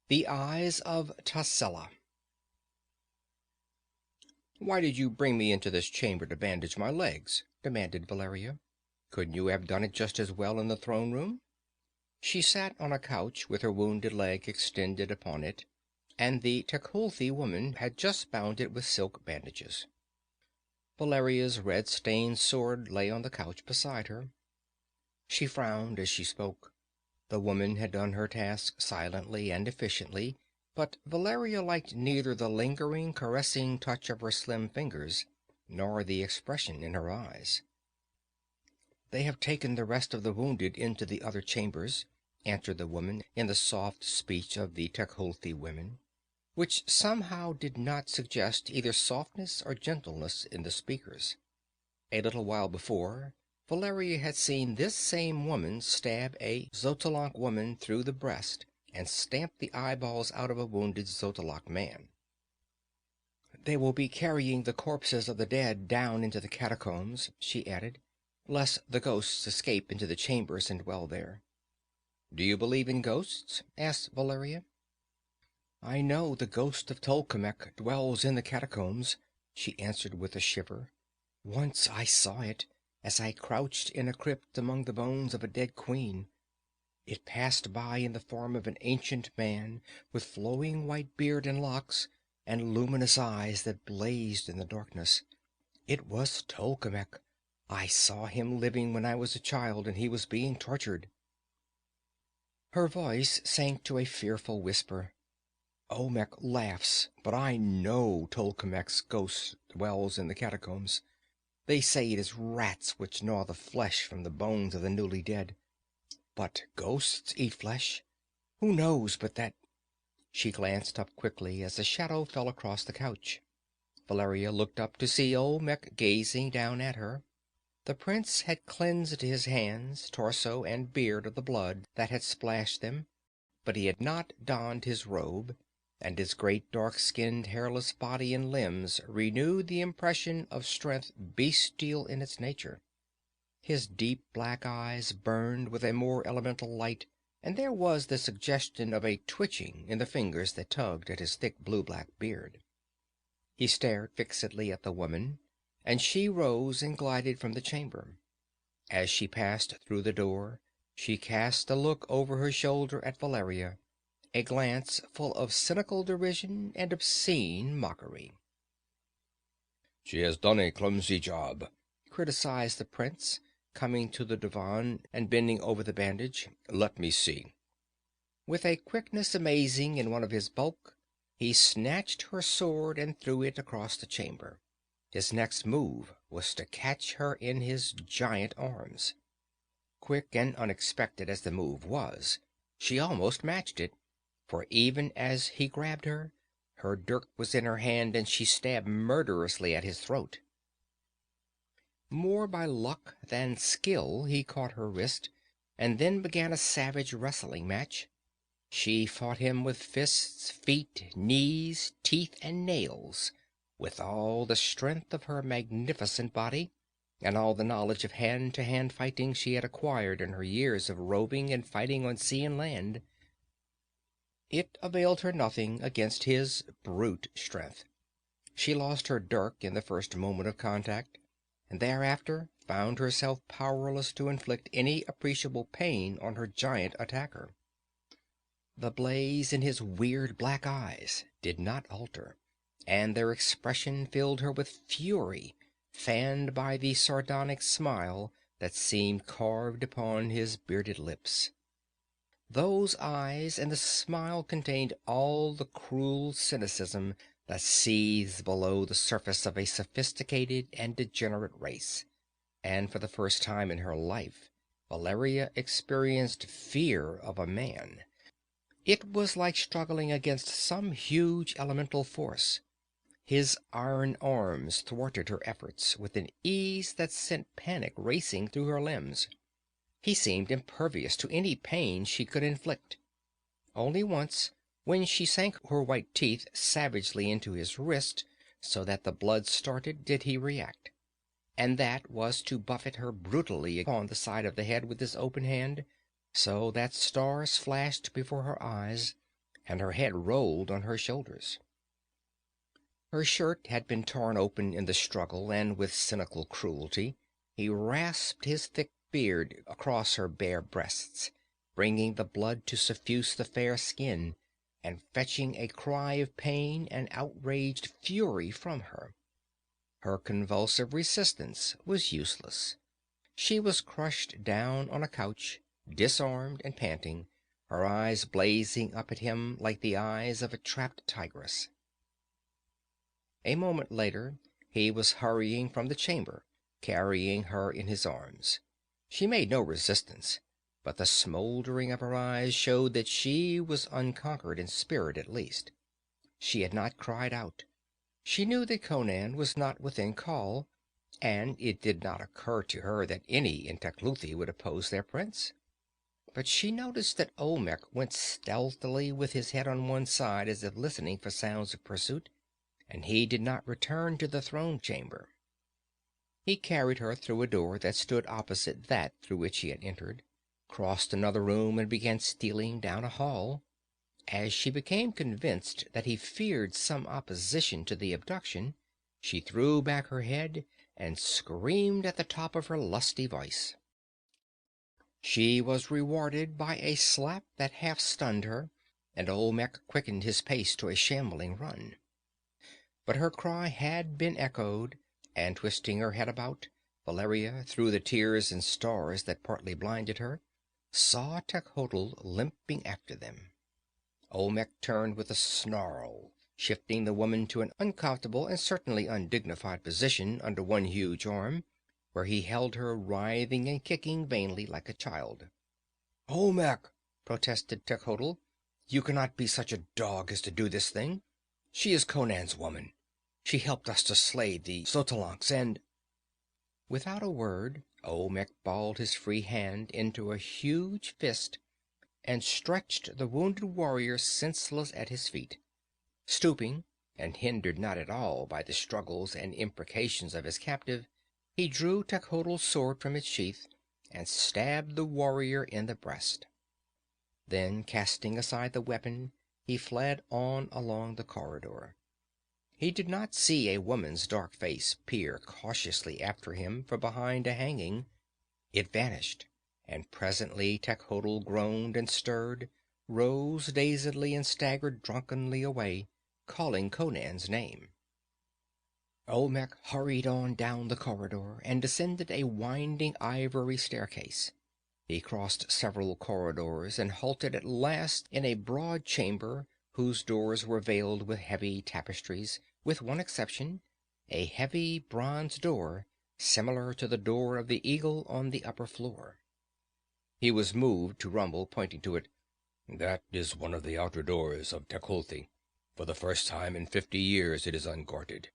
The Eyes of Tassella. "Why did you bring me into this chamber to bandage my legs?" demanded Valeria. "Couldn't you have done it just as well in the throne room?" She sat on a couch with her wounded leg extended upon it, and the Tekulthi woman had just bound it with silk bandages. Valeria's red-stained sword lay on the couch beside her. She frowned as she spoke. The woman had done her task silently and efficiently, but Valeria liked neither the lingering, caressing touch of her slim fingers nor the expression in her eyes. "They have taken the rest of the wounded into the other chambers," answered the woman in the soft speech of the Tekulthi women, which somehow did not suggest either softness or gentleness in the speakers. A little while before, Valeria had seen this same woman stab a Xotalanc woman through the breast and stamp the eyeballs out of a wounded Xotalanc man. "They will be carrying the corpses of the dead down into the catacombs," she added, "lest the ghosts escape into the chambers and dwell there." "Do you believe in ghosts?" asked Valeria. "I know the ghost of Tolkemec dwells in the catacombs," she answered with a shiver. "Once I saw it, as I crouched in a crypt among the bones of a dead queen. It passed by in the form of an ancient man with flowing white beard and locks, and luminous eyes that blazed in the darkness. It was Tolkemec. I saw him living when I was a child, and he was being tortured." Her voice sank to a fearful whisper. "Olmec laughs, but I know Tolkemec's ghost dwells in the catacombs. They say it is rats which gnaw the flesh from the bones of the newly dead. But ghosts eat flesh. Who knows but that—" She glanced up quickly as a shadow fell across the couch. Valeria looked up to see Olmec gazing down at her. The prince had cleansed his hands, torso, and beard of the blood that had splashed them, but he had not donned his robe, and his great dark-skinned, hairless body and limbs renewed the impression of strength bestial in its nature. His deep black eyes burned with a more elemental light, and there was the suggestion of a twitching in the fingers that tugged at his thick blue-black beard. He stared fixedly at the woman, and she rose and glided from the chamber. As she passed through the door, she cast a look over her shoulder at Valeria, a glance full of cynical derision and obscene mockery. "She has done a clumsy job," criticized the prince, coming to the divan and bending over the bandage. "Let me see." With a quickness amazing in one of his bulk, he snatched her sword and threw it across the chamber. His next move was to catch her in his giant arms. Quick and unexpected as the move was, she almost matched it, for even as he grabbed her, her dirk was in her hand and she stabbed murderously at his throat. More by luck than skill he caught her wrist, and then began a savage wrestling match. She fought him with fists, feet, knees, teeth, and nails, with all the strength of her magnificent body, and all the knowledge of hand-to-hand fighting she had acquired in her years of roving and fighting on sea and land. It availed her nothing against his brute strength. She lost her dirk in the first moment of contact, and thereafter found herself powerless to inflict any appreciable pain on her giant attacker. The blaze in his weird black eyes did not alter, and their expression filled her with fury, fanned by the sardonic smile that seemed carved upon his bearded lips. Those eyes and the smile contained all the cruel cynicism that seethes below the surface of a sophisticated and degenerate race, and for the first time in her life Valeria experienced fear of a man. It was like struggling against some huge elemental force. His iron arms thwarted her efforts with an ease that sent panic racing through her limbs. He seemed impervious to any pain she could inflict. Only once, when she sank her white teeth savagely into his wrist so that the blood started, did he react. And that was to buffet her brutally upon the side of the head with his open hand, so that stars flashed before her eyes, and her head rolled on her shoulders. Her shirt had been torn open in the struggle, and with cynical cruelty he rasped his thick beard across her bare breasts, bringing the blood to suffuse the fair skin, and fetching a cry of pain and outraged fury from her. Her convulsive resistance was useless. She was crushed down on a couch, disarmed and panting, her eyes blazing up at him like the eyes of a trapped tigress. A moment later he was hurrying from the chamber, carrying her in his arms. She made no resistance, but the smoldering of her eyes showed that she was unconquered in spirit at least. She had not cried out. She knew that Conan was not within call, and it did not occur to her that any in Tecuhltli would oppose their prince. But she noticed that Olmec went stealthily with his head on one side as if listening for sounds of pursuit, and he did not return to the throne chamber. He carried her through a door that stood opposite that through which he had entered, crossed another room, and began stealing down a hall. As she became convinced that he feared some opposition to the abduction, she threw back her head and screamed at the top of her lusty voice. She was rewarded by a slap that half stunned her, and Olmec quickened his pace to a shambling run. But her cry had been echoed, and twisting her head about, Valeria, through the tears and stars that partly blinded her, saw Techotl limping after them. Olmec turned with a snarl, shifting the woman to an uncomfortable and certainly undignified position under one huge arm, where he held her writhing and kicking vainly like a child. "Olmec!" protested Techotl. "You cannot be such a dog as to do this thing. She is Conan's woman. She helped us to slay the Xotalancas, and—" Without a word, Olmec balled his free hand into a huge fist and stretched the wounded warrior senseless at his feet. Stooping, and hindered not at all by the struggles and imprecations of his captive, he drew Techotl's sword from its sheath and stabbed the warrior in the breast. Then, casting aside the weapon, he fled on along the corridor. He did not see a woman's dark face peer cautiously after him from behind a hanging. It vanished, and presently Techotl groaned and stirred, rose dazedly and staggered drunkenly away, calling Conan's name. Olmec hurried on down the corridor and descended a winding ivory staircase. He crossed several corridors and halted at last in a broad chamber whose doors were veiled with heavy tapestries, with one exception, a heavy bronze door similar to the door of the eagle on the upper floor. He was moved to rumble, pointing to it. "That is one of the outer doors of Tecuhltli. For the first time in 50 years it is unguarded.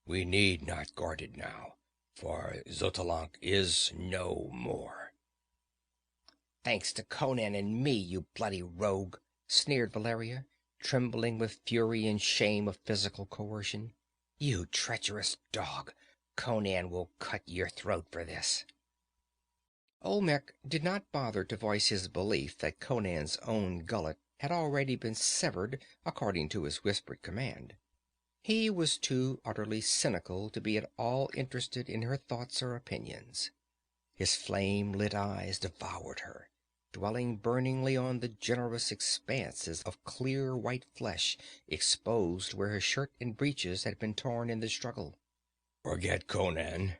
We need not guard it now, for Xotalanc is no more." "Thanks to Conan and me, you bloody rogue!" sneered Valeria, trembling with fury and shame of physical coercion. "You treacherous dog! Conan will cut your throat for this." Olmec did not bother to voice his belief that Conan's own gullet had already been severed according to his whispered command. He was too utterly cynical to be at all interested in her thoughts or opinions. His flame-lit eyes devoured her, dwelling burningly on the generous expanses of clear white flesh exposed where her shirt and breeches had been torn in the struggle. "Forget Conan,"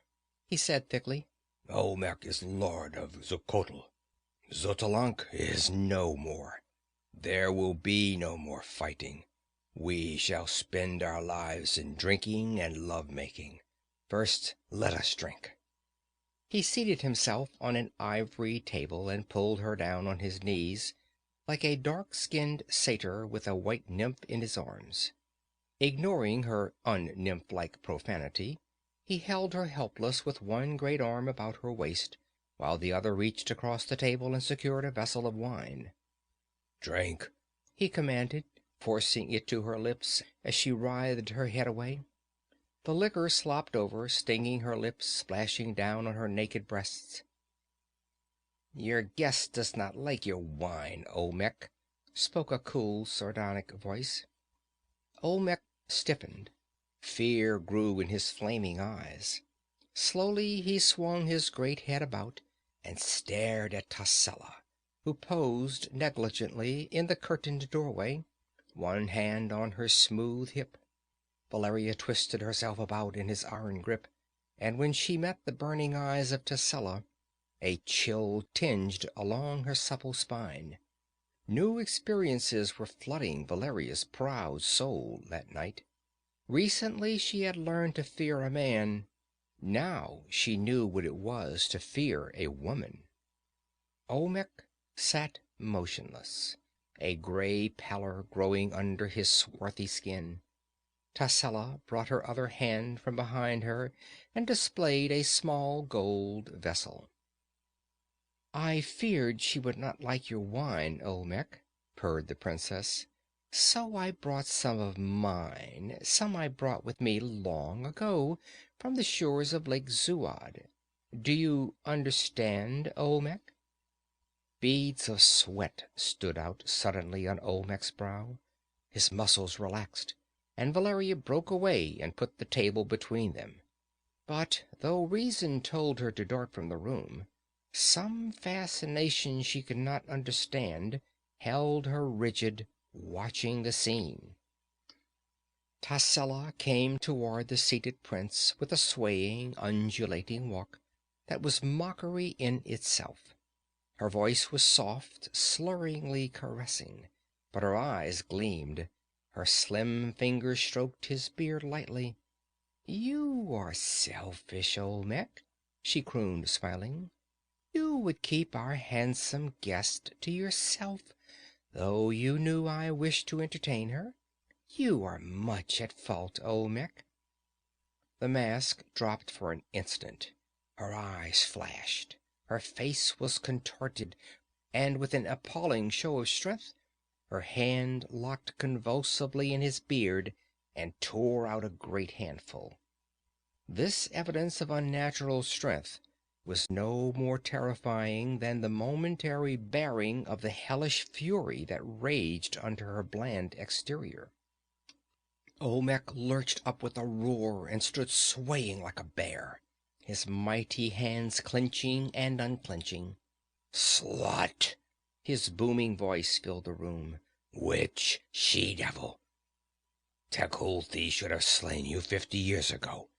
he said thickly. "Olmec is lord of Xuchotl. Xotalanc is no more. There will be no more fighting. We shall spend our lives in drinking and love-making. First, let us drink." He seated himself on an ivory table and pulled her down on his knees, like a dark-skinned satyr with a white nymph in his arms. Ignoring her un-nymph-like profanity, he held her helpless with one great arm about her waist, while the other reached across the table and secured a vessel of wine. "Drink," he commanded, forcing it to her lips as she writhed her head away. The liquor slopped over, stinging her lips, splashing down on her naked breasts. "Your guest does not like your wine, Olmec," spoke a cool, sardonic voice. Olmec stiffened. Fear grew in his flaming eyes. Slowly he swung his great head about and stared at Tassella, who posed negligently in the curtained doorway, one hand on her smooth hip. Valeria twisted herself about in his iron grip, and when she met the burning eyes of Tassella, a chill tinged along her supple spine. New experiences were flooding Valeria's proud soul that night. Recently she had learned to fear a man. Now she knew what it was to fear a woman. Olmec sat motionless, a gray pallor growing under his swarthy skin. Tassella brought her other hand from behind her and displayed a small gold vessel. "I feared she would not like your wine, Olmec," purred the princess. "So I brought some of mine, some I brought with me long ago from the shores of Lake Zuad. Do you understand, Olmec?" Beads of sweat stood out suddenly on Olmec's brow. His muscles relaxed, and Valeria broke away and put the table between them. But though reason told her to dart from the room, some fascination she could not understand held her rigid, watching the scene. Tassella came toward the seated prince with a swaying, undulating walk that was mockery in itself. Her voice was soft, slurringly caressing, but her eyes gleamed. Her slim fingers stroked his beard lightly. "You are selfish, Olmec," she crooned, smiling. "You would keep our handsome guest to yourself, though you knew I wished to entertain her. You are much at fault, Olmec." The mask dropped for an instant. Her eyes flashed. Her face was contorted, and with an appalling show of strength, her hand locked convulsively in his beard and tore out a great handful. This evidence of unnatural strength was no more terrifying than the momentary baring of the hellish fury that raged under her bland exterior. Olmec lurched up with a roar and stood swaying like a bear, his mighty hands clenching and unclenching. "Slut!" His booming voice filled the room. "Witch! She-devil! Tekulti should have slain you 50 years ago.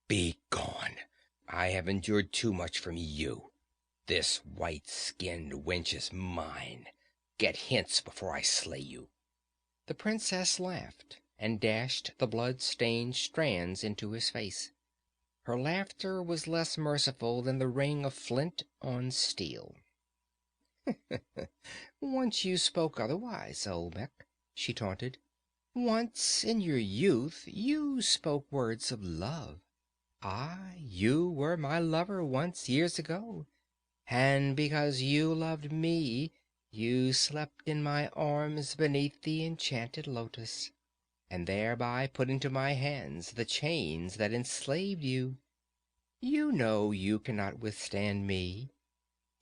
Be gone! I have endured too much from you. This white-skinned wench is mine. Get hence before I slay you." The princess laughed and dashed the blood-stained strands into his face. Her laughter was less merciful than the ring of flint on steel. "Once you spoke otherwise, Olmec," she taunted. "Once, in your youth, you spoke words of love. You were my lover once, years ago. And because you loved me, you slept in my arms beneath the enchanted lotus, and thereby put into my hands the chains that enslaved you. You know you cannot withstand me.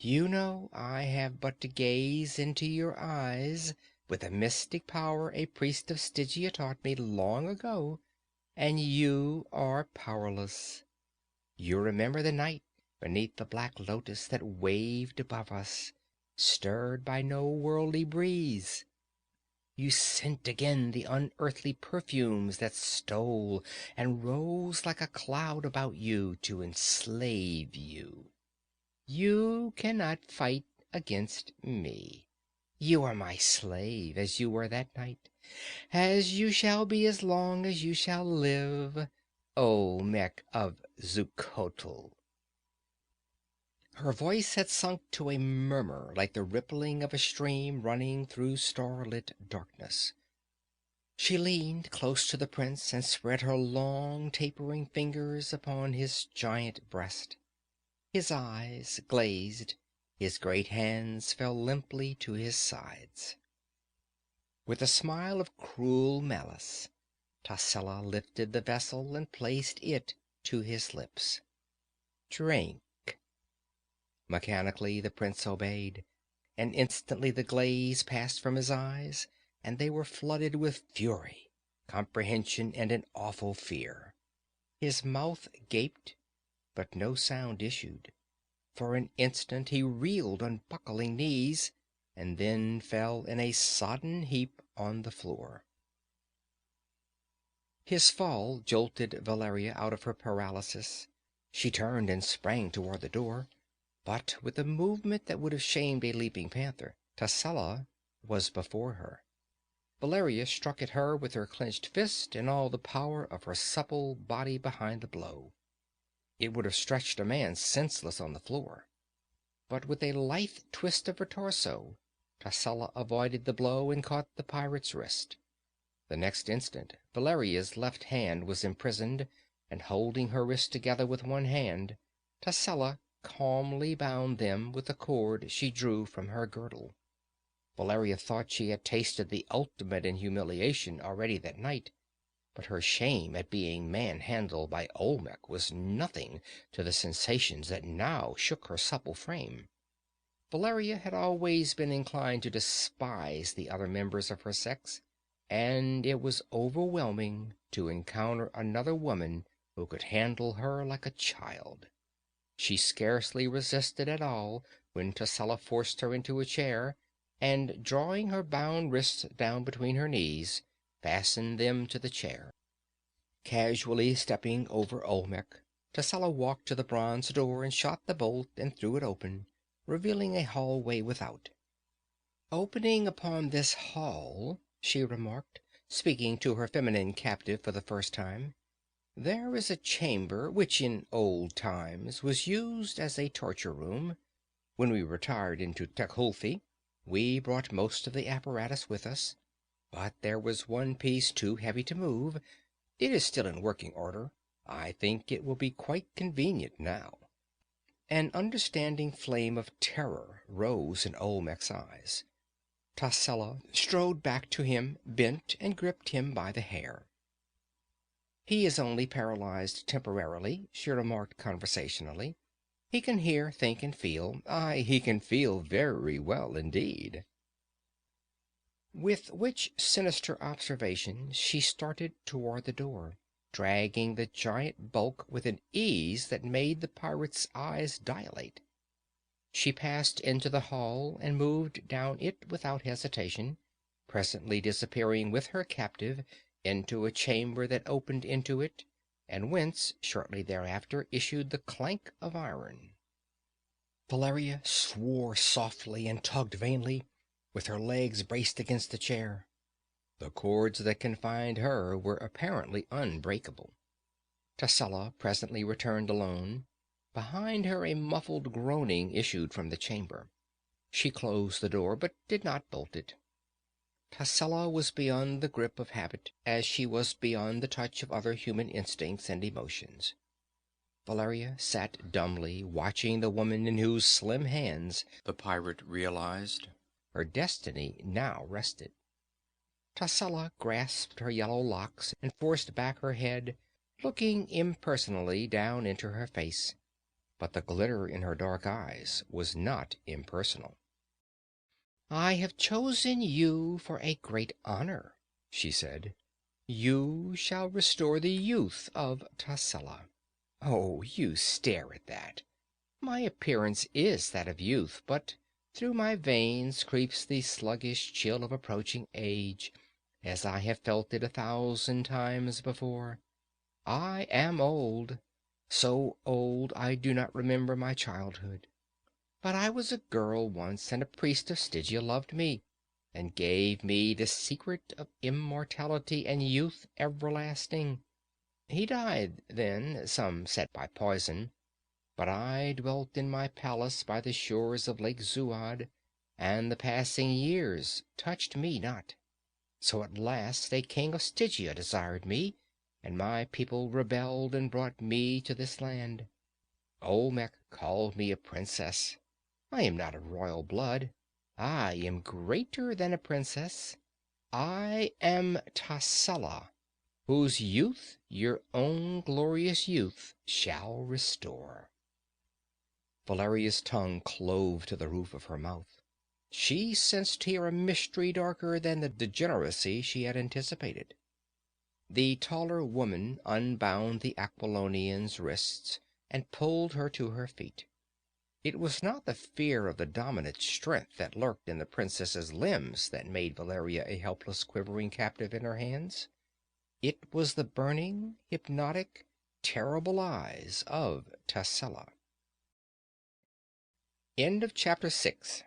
You know I have but to gaze into your eyes with a mystic power a priest of Stygia taught me long ago, and you are powerless. You remember the night beneath the black lotus that waved above us, stirred by no worldly breeze. You scent again the unearthly perfumes that stole and rose like a cloud about you to enslave you. You cannot fight against me. You are my slave, as you were that night, as you shall be as long as you shall live, Olmec of Xuchotl." Her voice had sunk to a murmur like the rippling of a stream running through starlit darkness. She leaned close to the prince and spread her long, tapering fingers upon his giant breast. His eyes glazed, his great hands fell limply to his sides. With a smile of cruel malice, Tassella lifted the vessel and placed it to his lips. "Drink." Mechanically the prince obeyed, and instantly the glaze passed from his eyes, and they were flooded with fury, comprehension, and an awful fear. His mouth gaped, but no sound issued. For an instant he reeled on buckling knees, and then fell in a sodden heap on the floor. His fall jolted Valeria out of her paralysis. She turned and sprang toward the door, but with a movement that would have shamed a leaping panther, Tascela was before her. Valeria struck at her with her clenched fist and all the power of her supple body behind the blow. It would have stretched a man senseless on the floor. But with a lithe twist of her torso, Tascela avoided the blow and caught the pirate's wrist. The next instant Valeria's left hand was imprisoned, and holding her wrists together with one hand, Tascela calmly bound them with a cord she drew from her girdle. Valeria thought she had tasted the ultimate in humiliation already that night, but her shame at being manhandled by Olmec was nothing to the sensations that now shook her supple frame. Valeria had always been inclined to despise the other members of her sex, and it was overwhelming to encounter another woman who could handle her like a child. She scarcely resisted at all when Tascela forced her into a chair, and drawing her bound wrists down between her knees, fastened them to the chair. Casually stepping over Olmec, Tascela walked to the bronze door and shot the bolt and threw it open, revealing a hallway without. "Opening upon this hall," she remarked, speaking to her feminine captive for the first time, "there is a chamber which in old times was used as a torture room. When we retired into Tecuhltli, we brought most of the apparatus with us, but there was one piece too heavy to move. It is still in working order. I think it will be quite convenient now." An understanding flame of terror rose in Olmec's eyes. Tascela strode back to him, bent, and gripped him by the hair. "He is only paralyzed temporarily," she remarked conversationally. "He can hear, think, and feel. Aye, he can feel very well indeed." With which sinister observation she started toward the door, dragging the giant bulk with an ease that made the pirate's eyes dilate. She passed into the hall and moved down it without hesitation, presently disappearing with her captive into a chamber that opened into it, and whence shortly thereafter issued the clank of iron. Valeria swore softly and tugged vainly, with her legs braced against the chair. The cords that confined her were apparently unbreakable. Tascela presently returned alone. Behind her a muffled groaning issued from the chamber. She closed the door, but did not bolt it. Tascela was beyond the grip of habit, as she was beyond the touch of other human instincts and emotions. Valeria sat dumbly, watching the woman in whose slim hands the pirate realized her destiny now rested. Tascela grasped her yellow locks and forced back her head, looking impersonally down into her face. But the glitter in her dark eyes was not impersonal. "I have chosen you for a great honor," she said. "You shall restore the youth of Tascela. Oh, you stare at that. My appearance is that of youth, but through my veins creeps the sluggish chill of approaching age, as I have felt it 1,000 times before. I am old, so old I do not remember my childhood. But I was a girl once, and a priest of Stygia loved me, and gave me the secret of immortality and youth everlasting. He died then, some said by poison, but I dwelt in my palace by the shores of Lake Zuad, and the passing years touched me not. So at last a king of Stygia desired me, and my people rebelled and brought me to this land. Olmec called me a princess. I am not of royal blood. I am greater than a princess. I am Tascela, whose youth your own glorious youth shall restore." Valeria's tongue clove to the roof of her mouth. She sensed here a mystery darker than the degeneracy she had anticipated. The taller woman unbound the Aquilonian's wrists and pulled her to her feet. It was not the fear of the dominant strength that lurked in the princess's limbs that made Valeria a helpless, quivering captive in her hands. It was the burning, hypnotic, terrible eyes of Tascela. End of chapter 6.